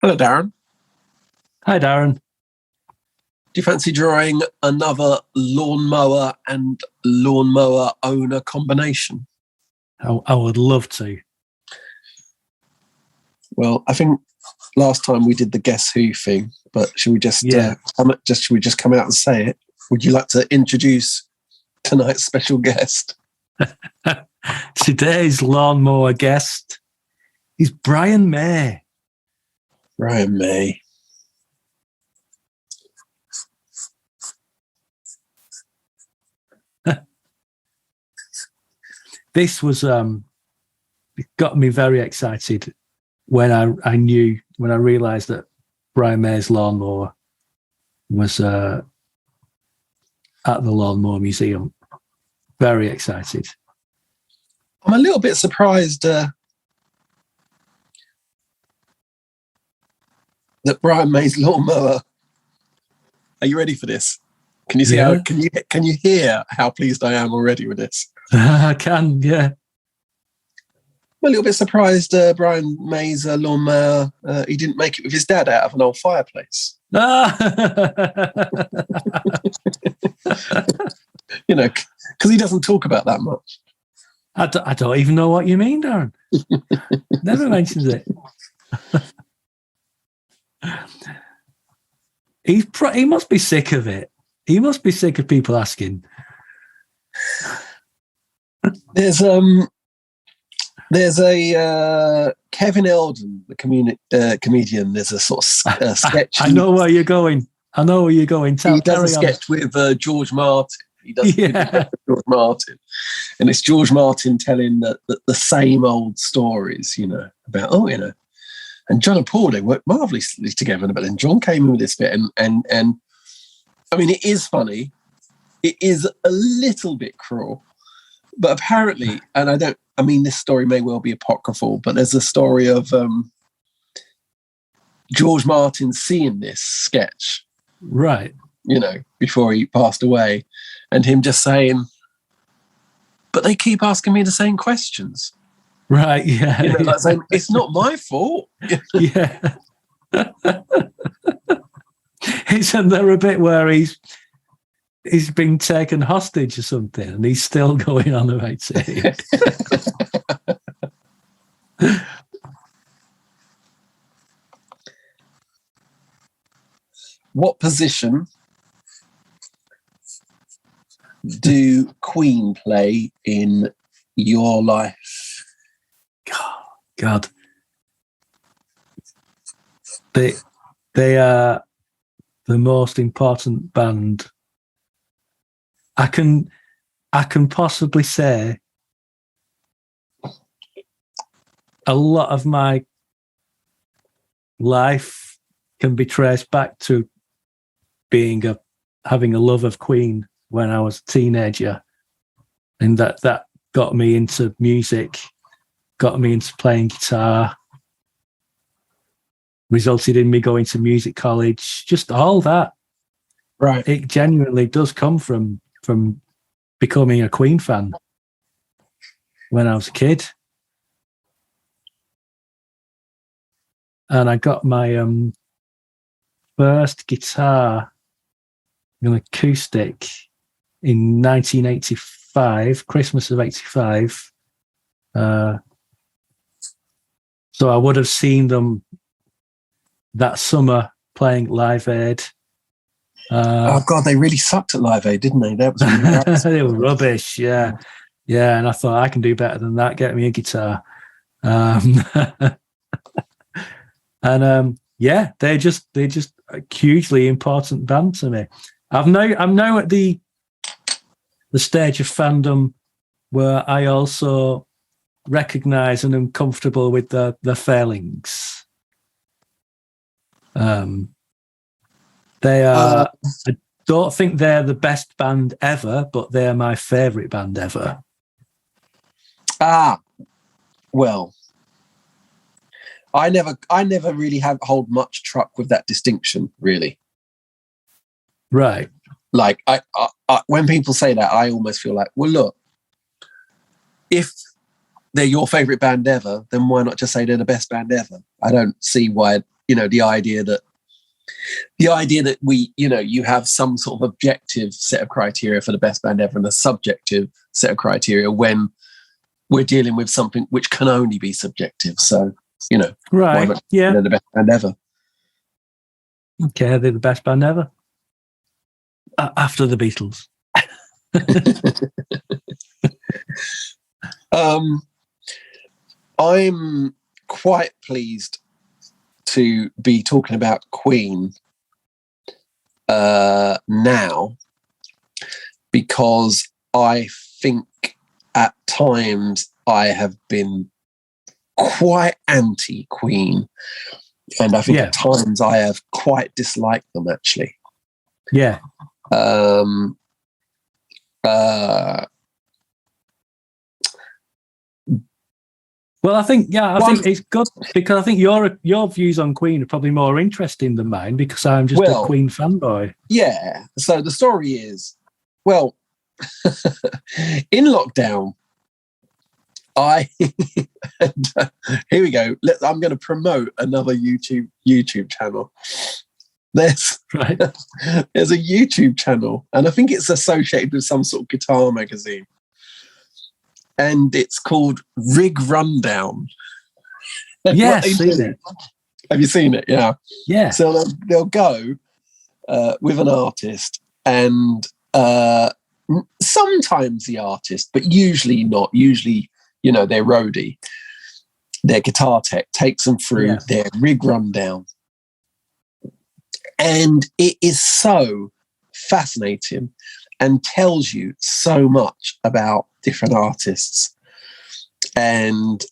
Hello, Darren. Hi, Darren. Do you fancy drawing another lawnmower and lawnmower owner combination? I would love to. Well, I think last time we did the Guess Who thing, but should we just come out and say it? Would you like to introduce tonight's special guest? Today's lawnmower guest is Brian May. Brian May. This was it got me very excited when I realised that Brian May's lawnmower was at the Lawnmower Museum. Very excited. I'm a little bit surprised that Brian May's lawnmower. Are you ready for this? Can you see how? Can you hear how pleased I am already with this? I can, yeah. I'm a little bit surprised Brian May's lawnmower, he didn't make it with his dad out of an old fireplace. You know, because he doesn't talk about that much. I don't even know what you mean, Darren. Never mentions it. He must be sick of it. He must be sick of people asking. There's a Kevin Eldon, the comedian. There's a sort of sketch. I know where you're going. He does a sketch with George Martin. He does George Martin, and it's George Martin telling the same old stories, about and John and Paul, they worked marvelously together. But then John came in with this bit, and I mean, it is funny. It is a little bit cruel, but apparently, this story may well be apocryphal, but there's a story of George Martin seeing this sketch, right? Before he passed away, and him just saying, "But they keep asking me the same questions." Right, yeah. Like saying, it's not my fault. Yeah. Isn't there a bit where he's been taken hostage or something and he's still going on about it? What position do Queen play in your life? God. They are the most important band. I can possibly say a lot of my life can be traced back to having a love of Queen when I was a teenager, and that got me into music, got me into playing guitar, resulted in me going to music college, just all that. Right. It genuinely does come from becoming a Queen fan when I was a kid. And I got my first guitar, an acoustic, in 1985, Christmas of 85. So I would have seen them that summer playing Live Aid. Oh God, they really sucked at Live Aid, didn't they? That was really they were rubbish. Yeah. And I thought I can do better than that. Get me a guitar. They're just a hugely important band to me. I'm now at the stage of fandom where I also recognise and am comfortable with the failings. They are. I don't think they're the best band ever, but they're my favourite band ever. Well, I never really hold much truck with that distinction, really. Right. Like I when people say that, I almost feel like, well, look, if they're your favourite band ever, then why not just say they're the best band ever? I don't see why the idea that we, you have some sort of objective set of criteria for the best band ever and a subjective set of criteria when we're dealing with something which can only be subjective. So, right. They're the best band ever. Okay, they're the best band ever. After the Beatles. I'm quite pleased to be talking about Queen now, because I think at times I have been quite anti-Queen, and I think at times I have quite disliked them, actually. Yeah. Well, I think it's good, because I think your views on Queen are probably more interesting than mine, because I'm just a Queen fanboy. Yeah. So the story is, in lockdown, here we go. I'm going to promote another YouTube channel. There's a YouTube channel, and I think it's associated with some sort of guitar magazine, and it's called Rig Rundown. Yes, seen it. Have you seen it? Yeah. Yeah. So they'll go with an artist, and sometimes the artist, but usually not. Usually, their roadie, their guitar tech, takes them through their rig rundown. And it is so fascinating and tells you so much about different artists, and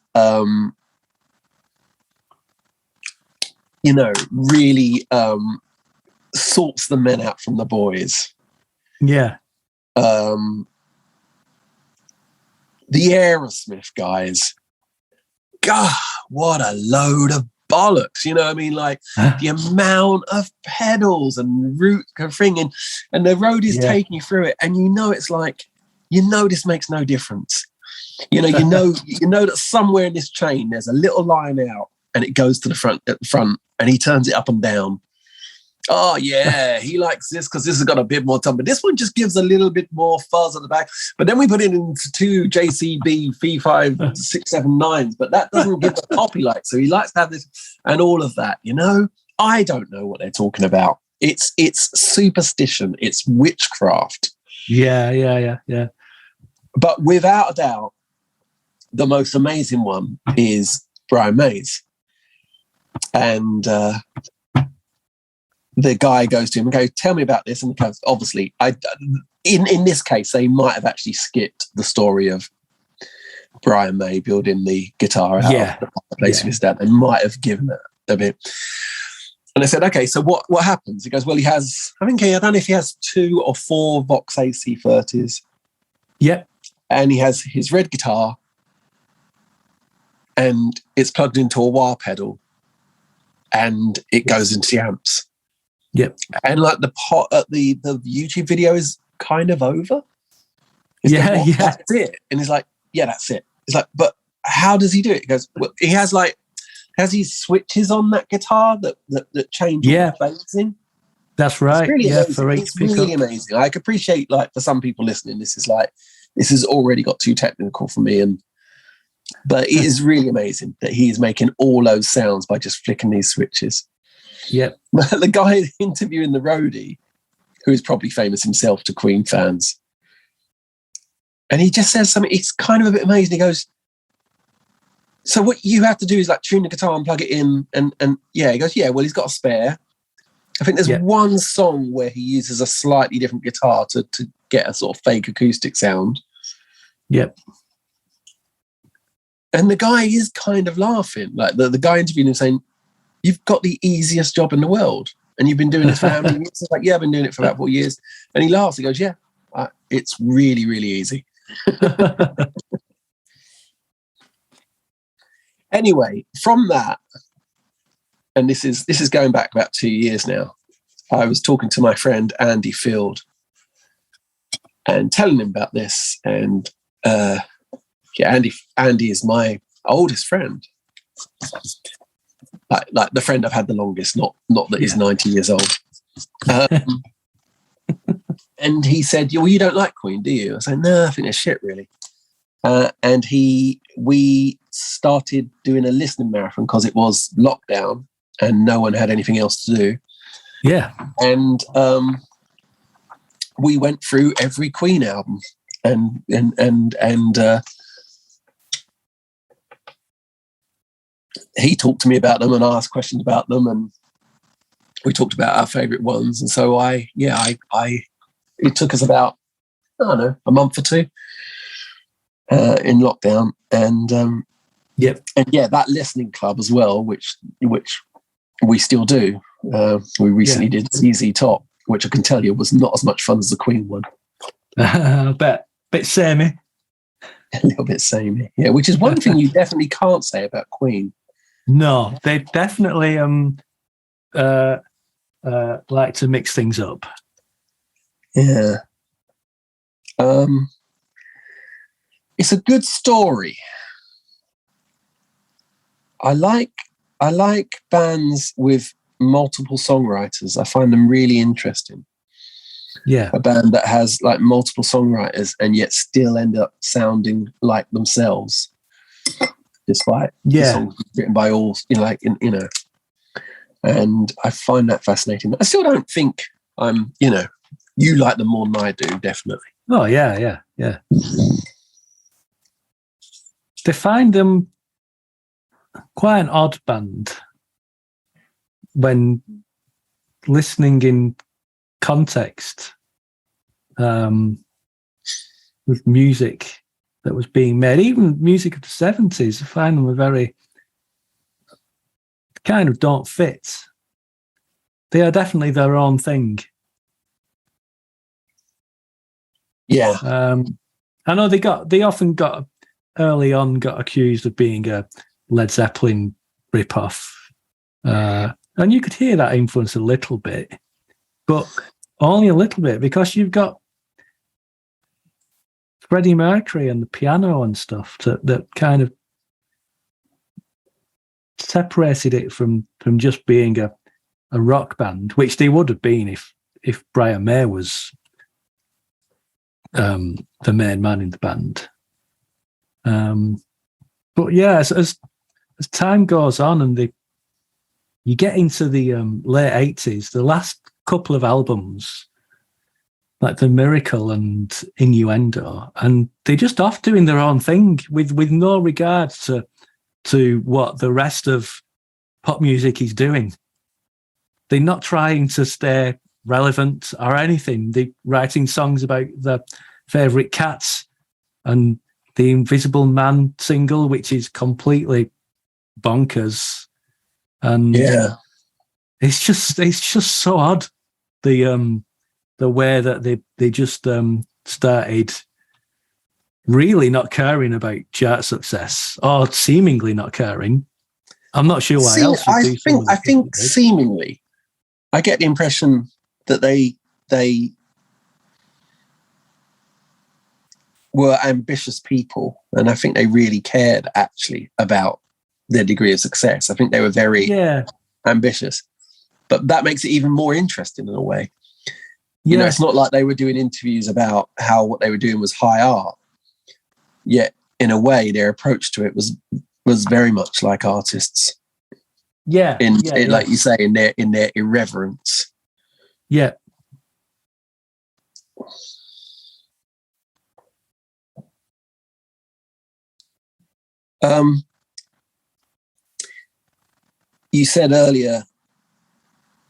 really sorts the men out from the boys. Yeah. The Aerosmith guys, God, what a load of bollocks, the amount of pedals and root thing, and the roadie's taking you through it, and it's like, this makes no difference. You know that somewhere in this chain there's a little line out, and it goes to the front, and he turns it up and down. Oh yeah, he likes this because this has got a bit more time, but this one just gives a little bit more fuzz on the back. But then we put it into two JCB V5 679s, but that doesn't give the pop he likes. So he likes to have this and all of that. I don't know what they're talking about. It's superstition. It's witchcraft. Yeah. But without a doubt, the most amazing one is Brian May's, and the guy goes to him and goes, "Tell me about this." And he goes, obviously, in this case, they might have actually skipped the story of Brian May building the guitar out of the place of his dad. They might have given it a bit. And I said, "Okay, so what happens?" He goes, "Well, he has, I don't know if he has 2 or 4 Vox AC30s. Yep. And he has his red guitar, and it's plugged into a wah pedal, and it goes into the amps." Yep. And like the YouTube video is kind of over. That's it. And he's like, "Yeah, that's it." He's like, "But how does he do it?" He goes, "Well, he has these switches on that guitar that change the phasing." That's right. It's really amazing. I appreciate, for some people listening, this has already got too technical for me, but it is really amazing that he is making all those sounds by just flicking these switches. Yep. The guy interviewing the roadie, who is probably famous himself to Queen fans, and he just says something, it's kind of a bit amazing. He goes, "So what you have to do is tune the guitar and plug it in," and he goes, "Yeah, well, he's got a spare." I think there's one song where he uses a slightly different guitar to get a sort of fake acoustic sound. Yep. And the guy is kind of laughing. The guy interviewing him saying, "You've got the easiest job in the world, and you've been doing this for how many years?" It's like, "Yeah, I've been doing it for about 4 years." And he laughs. He goes, "Yeah, it's really, really easy." Anyway, from that, and this is going back about 2 years now, I was talking to my friend Andy Field and telling him about this. And Andy is my oldest friend. like the friend I've had the longest, not that he's 90 years old. And he said, well, you don't like Queen, do you? I said, no, I think they're shit, really. And we started doing a listening marathon because it was lockdown and no one had anything else to do. Yeah. And we went through every Queen album and he talked to me about them and I asked questions about them, and we talked about our favorite ones. And so it took us about, I don't know, a month or two in lockdown. And and that listening club as well, which we still do. We recently did ZZ Top, which I can tell you was not as much fun as the Queen one. I bet. Bit samey. A little bit samey, yeah. Which is one thing you definitely can't say about Queen. No, they definitely like to mix things up. Yeah. It's a good story. I like bands with multiple songwriters. I find them really interesting. Yeah. A band that has like multiple songwriters and yet still end up sounding like themselves, despite the songs written by all, and I find that fascinating. I still don't think I'm, you like them more than I do, definitely. Oh, yeah. They find them quite an odd band when listening in context with music that was being made, even music of the 70s. I find them very kind of don't fit. They are definitely their own thing. Yeah. I know they often got early on got accused of being a Led Zeppelin ripoff. And you could hear that influence a little bit, but only a little bit, because you've got Freddie Mercury and the piano and stuff that kind of separated it from just being a rock band, which they would have been if Brian May was the main man in the band. But yeah, as time goes on and you get into the late 80s, the last couple of albums, like The Miracle and Innuendo, and they're just off doing their own thing with no regard to what the rest of pop music is doing. They're not trying to stay relevant or anything. They're writing songs about their favourite cats and the Invisible Man single, which is completely bonkers. And it's just so odd, the way that they just started really not caring about chart success, or seemingly not caring. I'm not sure why else. I think seemingly, I get the impression that they were ambitious people, and I think they really cared actually about their degree of success. I think they were very ambitious, but that makes it even more interesting in a way. You know, it's not like they were doing interviews about how what they were doing was high art, yet in a way their approach to it was very much like artists. Like you say, in their irreverence. Yeah. You said earlier,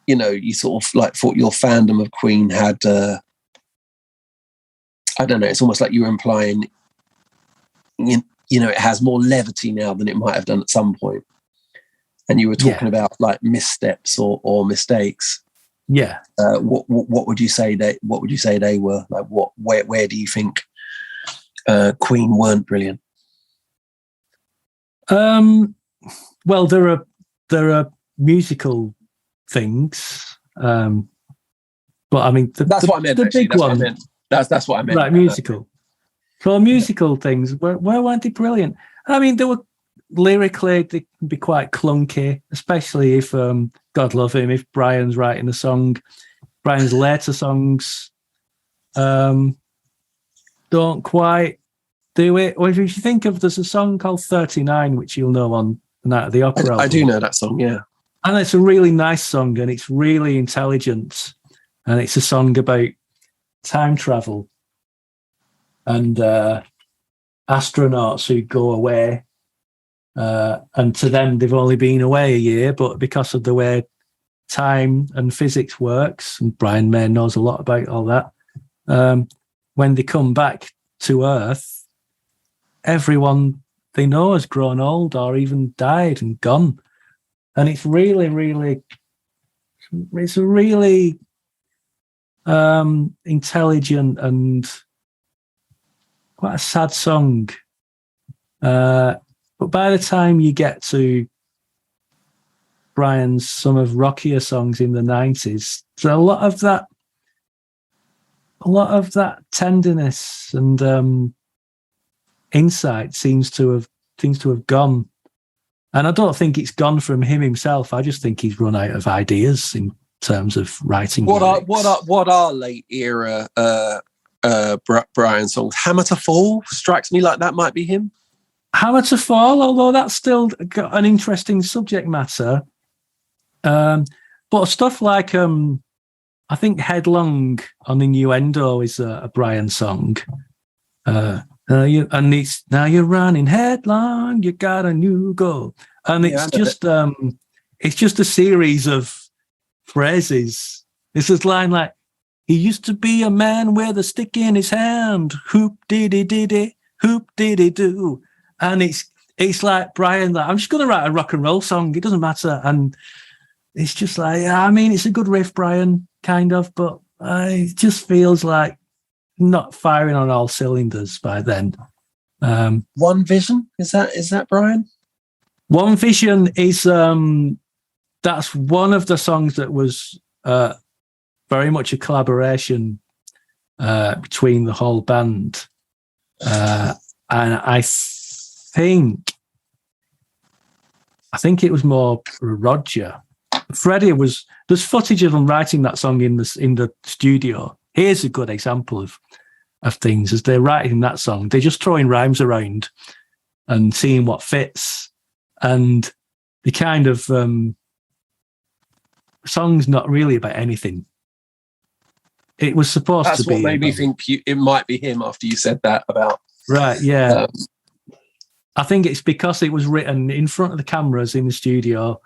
you sort of like thought your fandom of Queen had, I don't know, it's almost like you were implying, it has more levity now than it might have done at some point. And you were talking about like missteps or mistakes. Yeah. What would you say they were? Like where do you think Queen weren't brilliant? Well, there are musical things, but I mean that's what I meant. The actually. big That's one. What I meant. That's what I meant. Right, musical. So musical things, where weren't they brilliant? I mean, there were lyrically, they can be quite clunky, especially if, God love him, if Brian's writing a song. Brian's later songs don't quite do it. Or if you think of, there's a song called 39, which you'll know on Night of the Opera. I do know that song, yeah. And it's a really nice song, and it's really intelligent. And it's a song about time travel and astronauts who go away. And to them, they've only been away a year, but because of the way time and physics works, and Brian May knows a lot about all that, when they come back to Earth, everyone they know has grown old or even died and gone. And it's really, really, it's a really intelligent and quite a sad song. But by the time you get to Brian's some of rockier songs in the 90s, so a lot of that tenderness and insight seems to have gone. And I don't think it's gone from him himself. I just think he's run out of ideas in terms of writing. What are late era Brian songs? Hammer to Fall strikes me like that might be him. Hammer to Fall, although that's still got an interesting subject matter. But stuff like I think Headlong on Innuendo is a Brian song. Now you're running headlong, you got a new goal. And it's just a series of phrases. It's this line like, he used to be a man with a stick in his hand, hoop diddy diddy, hoop diddy do. And it's like Brian, like, I'm just gonna write a rock and roll song, it doesn't matter. And it's just like, I mean, it's a good riff, Brian, kind of, but it just feels like not firing on all cylinders by then. One Vision, is that Brian? One Vision is that's one of the songs that was very much a collaboration between the whole band, and I think it was more Roger. Freddie there's footage of them writing that song in the studio. Here's a good example of things as they're writing that song. They're just throwing rhymes around and seeing what fits. And the kind of song's not really about anything. It was supposed to be. That's what made me think it might be him after you said that about. Right, yeah. I think it's because it was written in front of the cameras in the studio.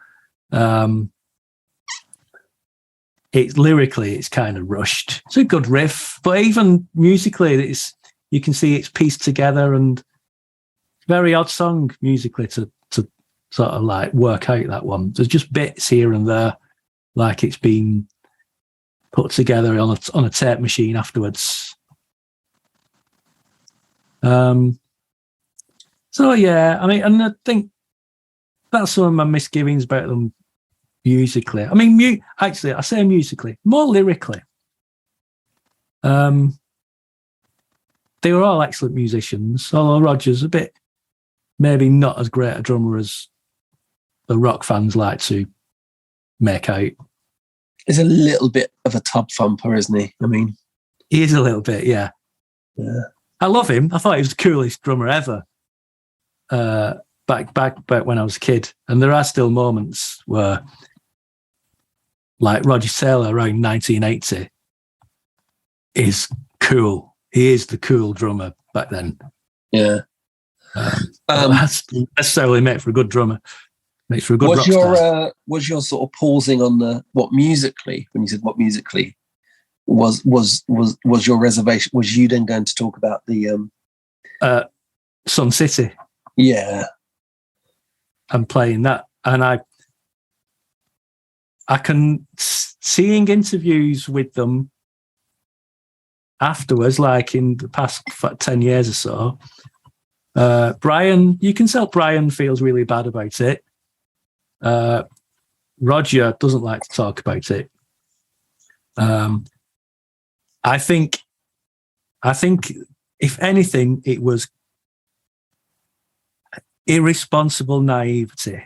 Lyrically, it's kind of rushed. It's a good riff, but even musically, you can see it's pieced together, and very odd song musically to sort of like work out that one. There's just bits here and there, like it's been put together on a tape machine afterwards. So yeah, I mean, and I think that's some of my misgivings about them musically. I mean, actually, I say musically, more lyrically. They were all excellent musicians, although Roger's a bit, maybe not as great a drummer as the rock fans like to make out. He's a little bit of a tub thumper, isn't he? I mean, he is a little bit, yeah. I love him. I thought he was the coolest drummer ever. Back when I was a kid, and there are still moments where, like Roger Taylor around 1980, is cool. He is the cool drummer back then. Yeah. That's necessarily made for a good drummer. Makes for a good rock star. Was your sort of pausing on the what musically, when you said what musically, was your reservation? Was you then going to talk about the Sun City? Yeah. And playing that. And I can, seeing interviews with them afterwards, like in the past 10 years or so, Brian, you can tell Brian feels really bad about it. Roger doesn't like to talk about it. I think if anything, it was irresponsible naivety.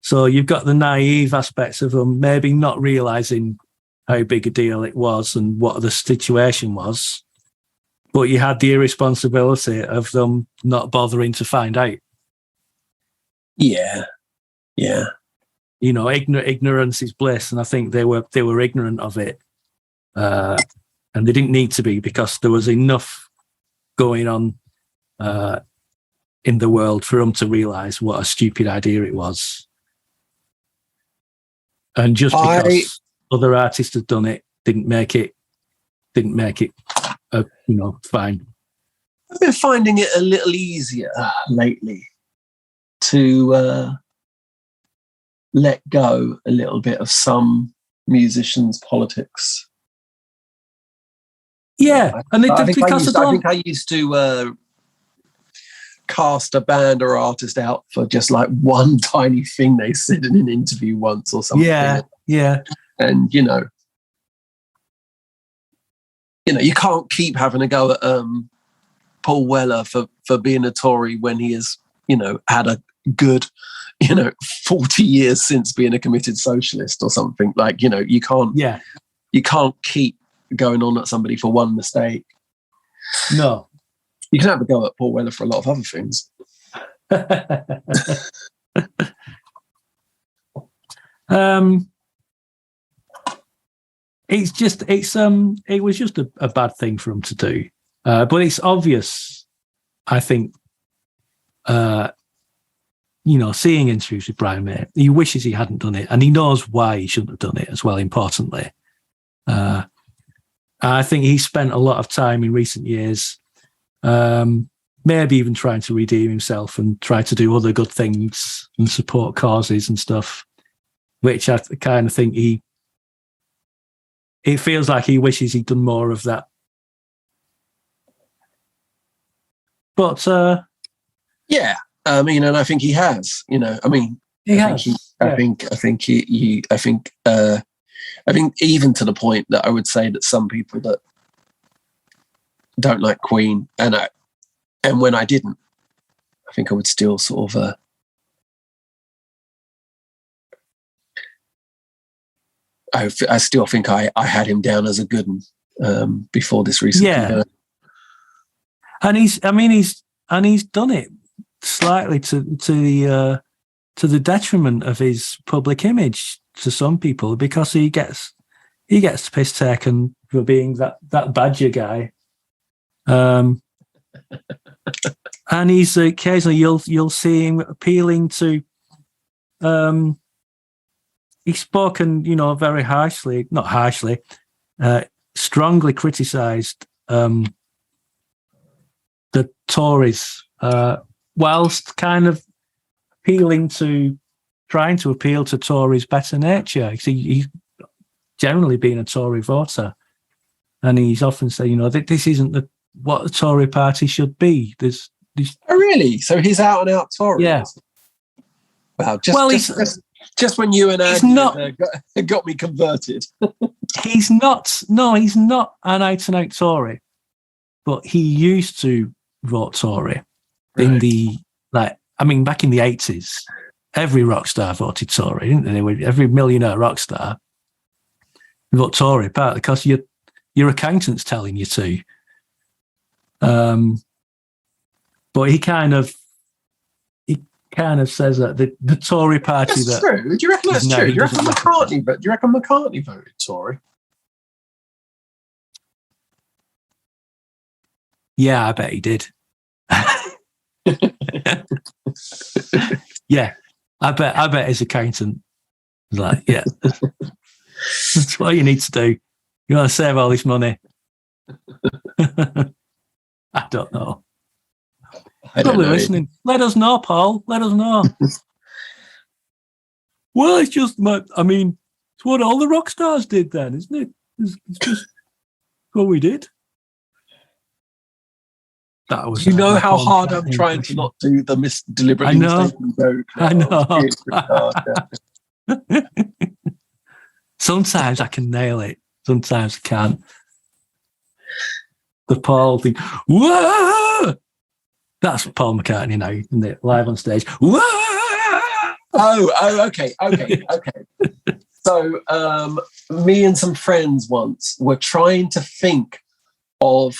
So you've got the naive aspects of them maybe not realising how big a deal it was and what the situation was, but you had the irresponsibility of them not bothering to find out. Yeah. You know, ignorance is bliss, and I think they were ignorant of it, and they didn't need to be, because there was enough going on in the world for them to realise what a stupid idea it was. And just because other artists had done it, didn't make it, fine. I've been finding it a little easier lately to let go a little bit of some musicians' politics. Yeah, I think I used to cast a band or artist out for just like one tiny thing they said in an interview once or something. Yeah. And you can't keep having a go at Paul Weller for being a Tory when he has, had a good, 40 years since being a committed socialist or something. Like, you can't keep going on at somebody for one mistake. No. You can have a go at Paul Weller for a lot of other things. It was just a bad thing for him to do. But it's obvious, I think, seeing interviews with Brian May, he wishes he hadn't done it, and he knows why he shouldn't have done it as well, importantly. I think he spent a lot of time in recent years maybe even trying to redeem himself and try to do other good things and support causes and stuff, which I kind of think it feels like he wishes he'd done more of that. But yeah, I mean, and I think he has. He has. I think even to the point that I would say that some people that don't like Queen, and when I didn't, I think I would still sort of I still think I had him down as a good one before this recent conversion. And he's done it slightly to the detriment of his public image to some people, because he gets the piss taken for being that badger guy. And he's occasionally you'll see him appealing to. He's spoken, very harshly, not harshly, strongly criticised the Tories, whilst kind of trying to appeal to Tories' better nature. He's generally been a Tory voter, and he's often said, that this isn't what the Tory party should be. There's oh, really? So he's out and out Tory? Yeah. Wow. Just when you and Andy got me converted. He's not an out and out Tory, but he used to vote Tory in back in the 80s. Every rock star voted Tory, didn't they? Every millionaire rock star voted Tory, partly because your accountant's telling you to. But he kind of says that the Tory party. That's true. Do you reckon that's true? Do you reckon McCartney voted Tory? Yeah, I bet he did. Yeah, I bet his accountant was like, yeah, that's what you need to do. You want to save all this money. I don't know. Probably listening. Let us know, Paul. Let us know. Well, it's just it's what all the rock stars did then, isn't it? It's just what we did. That was. You know how hard I'm trying to not do the deliberately mistaken joke. I know. Sometimes I can nail it. Sometimes I can't. The Paul thing. Whoa! That's Paul McCartney now, isn't it? Live on stage. Whoa! Okay. So me and some friends once were trying to think of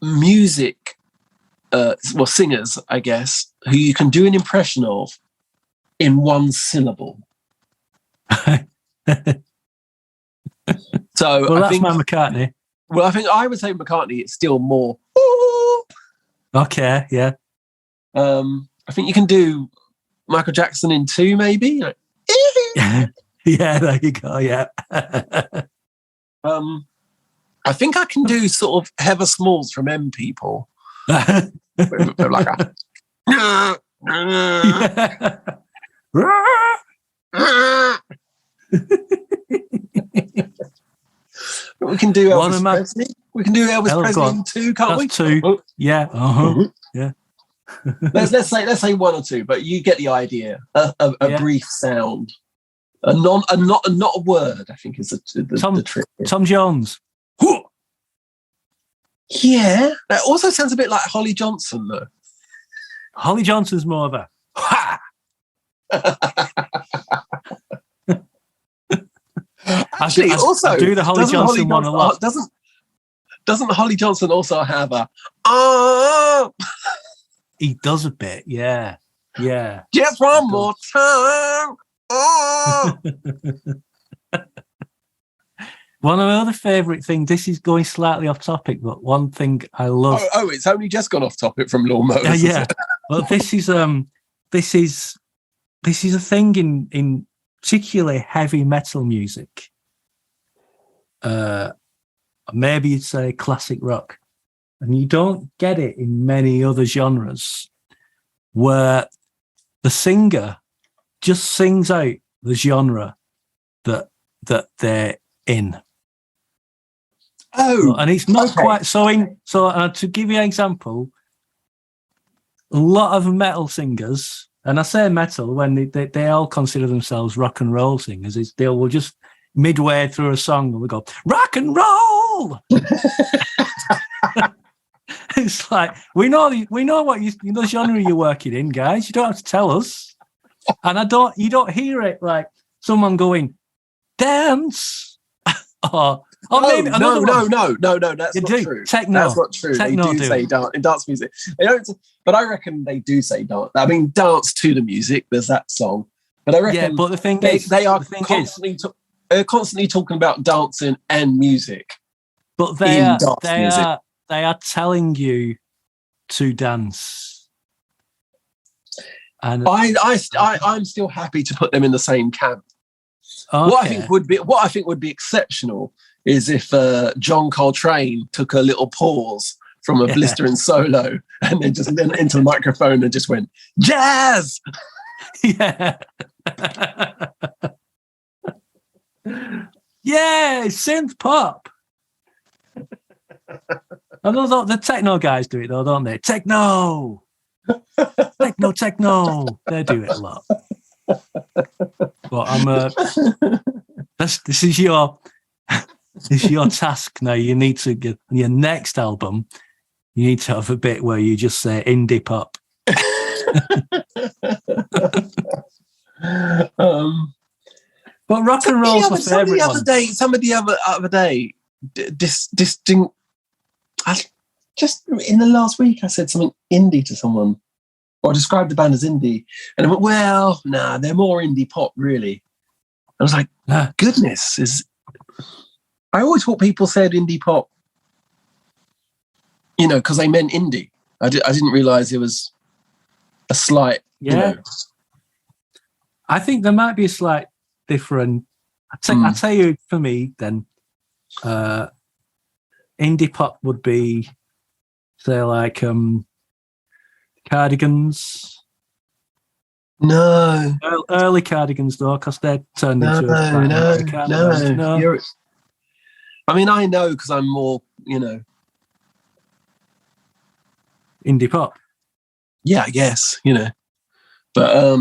music, singers, I guess, who you can do an impression of in one syllable. So well, that's my McCartney. Well, I think I would say McCartney. It's still more. Okay, yeah. I think you can do Michael Jackson in two, maybe. Like, yeah, there you go. Yeah. I think I can do sort of Heather Smalls from M People. Like a, we can do Elvis Presley. We can do Elvis Presley in two, can't we? Two. Oh. Yeah. Yeah. let's say one or two, but you get the idea. A brief sound, not a word. I think is the trick. Tom Jones. Yeah, that also sounds a bit like Holly Johnson, though. Holly Johnson's more of a ha. Actually, I do the Holly Johnson one a lot. Doesn't Holly Johnson also have a He does a bit, yeah. Just one more time. Oh. One of my other favourite things, this is going slightly off topic, but one thing I love. Oh, it's only just gone off topic from Lawnmower. Yeah. Well, this is a thing in particularly heavy metal music. Maybe you'd say classic rock. And you don't get it in many other genres where the singer just sings out the genre that they're in. Oh, and it's not quite so. To give you an example, a lot of metal singers, and I say metal when they all consider themselves rock and roll singers, is they will just midway through a song and we go rock and roll. It's like we know what the genre you're working in, guys. You don't have to tell us. And you don't hear it like someone going dance or maybe no. That's not true. Techno. That's not true. Techno they do say dance in dance music. They don't, but I reckon they do say dance. I mean, dance to the music. There's that song. But I reckon. Yeah, but the thing is, they are constantly talking about dancing and music. But they are telling you to dance. And I'm still happy to put them in the same camp. Okay. What I think would be exceptional is if John Coltrane took a little pause from a blistering solo and then just into the microphone and just went jazz. Yeah. Yeah, synth pop. And the techno guys do it though, don't they? Techno. They do it a lot. But this is your task now. You need to get your next album. You need to have a bit where you just say indie pop. But rock and roll's my favourite one. Somebody the other day, distinct. Just in the last week, I said something indie to someone, or I described the band as indie, and I went, "Well, nah, they're more indie pop, really." I was like, "Goodness, I always thought people said indie pop, because they meant indie. I didn't realise it was a slight, I think there might be a slight different. I tell you, for me, then, indie pop would be, say, like Cardigans. No, early Cardigans though, because they're turned into no. I mean, I know because I'm more, indie pop. Yeah, I guess, but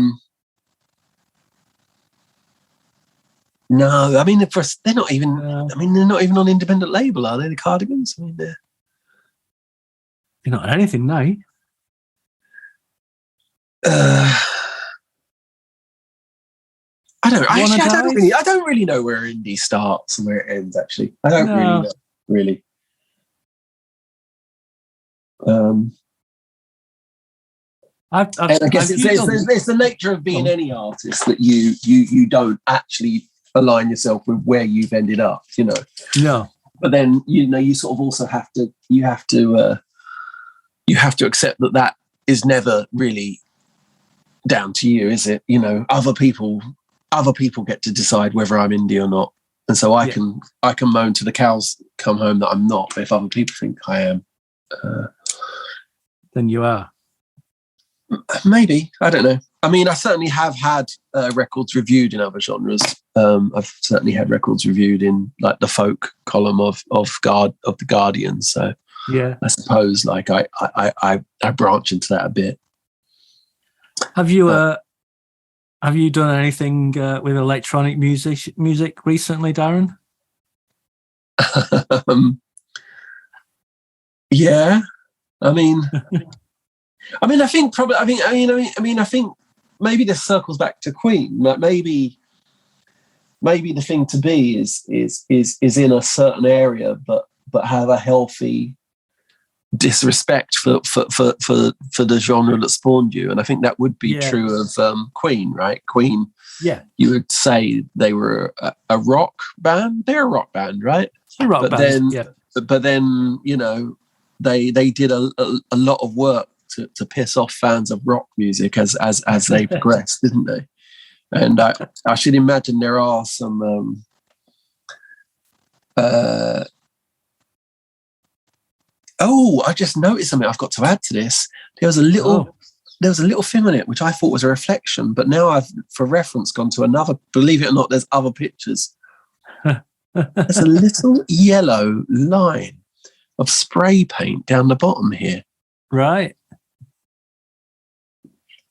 no. I mean, they're not even. I mean, they're not even on independent label, are they? The Cardigans. I mean, they're. You're not anything now. I don't really know where indie starts and where it ends. Actually, I don't really know. Really. I guess it's the nature of being any artist that you don't actually align yourself with where you've ended up. You know. No. But then you sort of also have to accept that is never really down to you, is it? You know, other people get to decide whether I'm indie or not, and so I can moan to the cows come home that I'm not. But if other people think I am, then you are. Maybe, I don't know. I mean, I certainly have had records reviewed in other genres. I've certainly had records reviewed in like the folk column of the Guardian. So yeah, I suppose like I branch into that a bit. Have you done anything with electronic music recently, Darren? Yeah, I think maybe this circles back to Queen. Like maybe the thing to be is in a certain area, but have a healthy disrespect for the genre that spawned you. And I think that would be true of Queen, right? Queen. Yeah, you would say they were a rock band. They're a rock band, right? A rock band. But then you know they did a lot of work to piss off fans of rock music as they progressed, didn't they? And I should imagine there are some I just noticed something I've got to add to this. There was a little thing on it which I thought was a reflection, but now I've, for reference, gone to another. Believe it or not, there's other pictures. There's a little yellow line of spray paint down the bottom here. Right.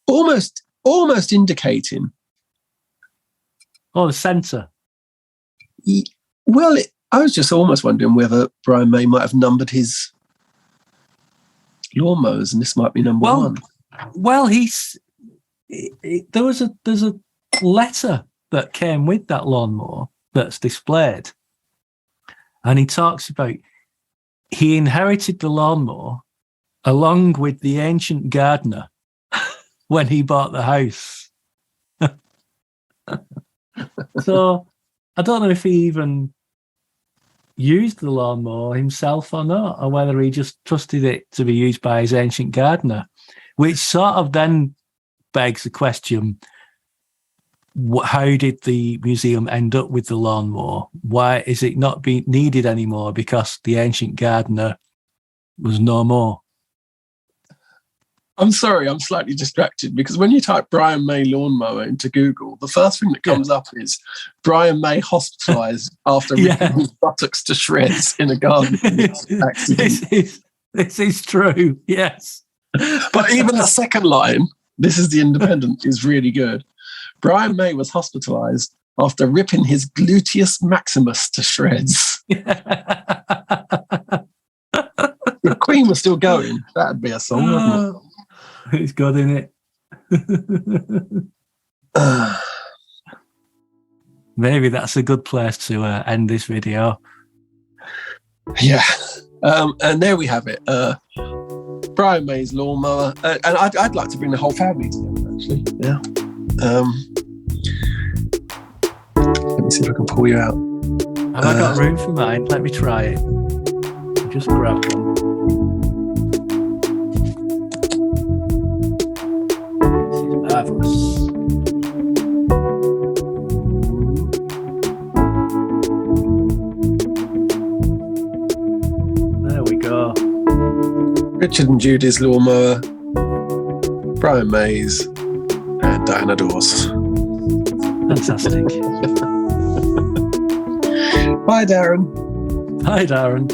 Almost indicating. Oh, the centre. Well, I was just almost wondering whether Brian May might have numbered his lawnmowers, and this might be number one. Well, there's a letter that came with that lawnmower that's displayed, and he talks about he inherited the lawnmower along with the ancient gardener when he bought the house. So I don't know if he even used the lawnmower himself or not, or whether he just trusted it to be used by his ancient gardener, which sort of then begs the question, how did the museum end up with the lawnmower? Why is it not being needed anymore because the ancient gardener was no more? I'm sorry, I'm slightly distracted because when you type Brian May lawnmower into Google, the first thing that comes up is Brian May hospitalised after ripping his buttocks to shreds in a garden accident. This is true, yes. But even the second line, this is the Independent, is really good. Brian May was hospitalised after ripping his gluteus maximus to shreds. If Queen was still going, that'd be a song, wouldn't it? It's good, isn't it? Maybe that's a good place to end this video. Yeah. And there we have it. Brian May's lawnmower. And I'd like to bring the whole family together, actually. Yeah. Let me see if I can pull you out. Have I got room for mine? Let me try it. Just grab one. This is marvellous. There we go. Richard and Judy's lawnmower, Brian May's, and Diana Dawes. Fantastic. Bye, Darren. Hi, Darren.